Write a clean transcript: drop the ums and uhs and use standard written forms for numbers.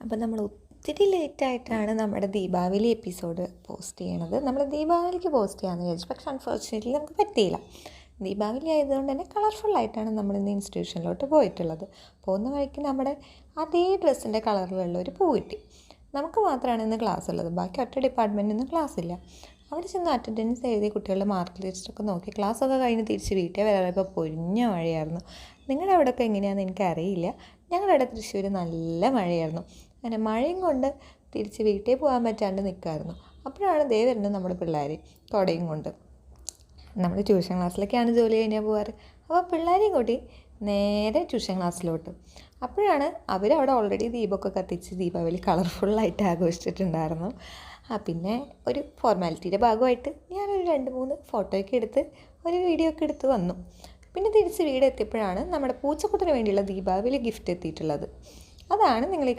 അപ്പോൾ നമ്മൾ ഒത്തിരി ലേറ്റായിട്ടാണ് നമ്മുടെ ദീപാവലി എപ്പിസോഡ് പോസ്റ്റ് ചെയ്യണത്. നമ്മൾ ദീപാവലിക്ക് പോസ്റ്റ് ചെയ്യാമെന്ന് വിചാരിച്ചു, പക്ഷെ അൺഫോർച്യുനേറ്റ്ലി നമുക്ക് പറ്റിയില്ല. ദീപാവലി ആയതുകൊണ്ട് തന്നെ കളർഫുള്ളായിട്ടാണ് നമ്മൾ ഇന്ന് ഇൻസ്റ്റിറ്റ്യൂഷനിലോട്ട് പോയിട്ടുള്ളത്. പോകുന്ന വഴിക്ക് നമ്മുടെ അതേ ഡ്രസ്സിൻ്റെ കളറിലുള്ള ഒരു പൂ കിട്ടി. നമുക്ക് മാത്രമാണ് ഇന്ന് ക്ലാസ് ഉള്ളത്, ബാക്കി ഒറ്റ ഡിപ്പാർട്ട്മെൻറ്റിൽ നിന്ന് ക്ലാസ് ഇല്ല. അവിടെ ചെന്ന് അറ്റൻഡൻസ് എഴുതി കുട്ടികളുടെ മാർക്ക് ലിസ്റ്റൊക്കെ നോക്കി ക്ലാസ്സൊക്കെ കഴിഞ്ഞ് തിരിച്ച് വീട്ടിൽ വരാറിപ്പോൾ പൊരിഞ്ഞ മഴയായിരുന്നു. നിങ്ങളുടെ അവിടെയൊക്കെ എങ്ങനെയാണെന്ന് എനിക്കറിയില്ല. ഞങ്ങളുടെ അവിടെ തൃശ്ശൂർ നല്ല മഴയായിരുന്നു. അങ്ങനെ മഴയും കൊണ്ട് തിരിച്ച് വീട്ടിൽ പോകാൻ പറ്റാണ്ട് നിൽക്കുമായിരുന്നു. അപ്പോഴാണ് ദേ വരുന്നത് നമ്മുടെ പിള്ളേർ കുടയും കൊണ്ട്. നമ്മൾ ട്യൂഷൻ ക്ലാസ്സിലൊക്കെയാണ് ജോലി കഴിഞ്ഞാൽ പോകാറ്. അപ്പോൾ പിള്ളേരെയും കൂട്ടി നേരെ ട്യൂഷൻ ക്ലാസ്സിലോട്ട്. അപ്പോഴാണ് അവരവിടെ ഓൾറെഡി ദീപമൊക്കെ കത്തിച്ച് ദീപാവലി കളർഫുള്ളായിട്ട് ആഘോഷിച്ചിട്ടുണ്ടായിരുന്നു. പിന്നെ ഒരു ഫോർമാലിറ്റിയുടെ ഭാഗമായിട്ട് ഞാനൊരു 2-3 ഫോട്ടോയൊക്കെ എടുത്ത് ഒരു വീഡിയോ ഒക്കെ എടുത്ത് വന്നു. പിന്നെ തിരിച്ച് വീടെത്തിയപ്പോഴാണ് നമ്മുടെ പൂച്ചക്കുട്ടിന് വേണ്ടിയുള്ള ദീപാവലി ഗിഫ്റ്റ് എത്തിയിട്ടുള്ളത്. അതാണ് നിങ്ങൾ ഈ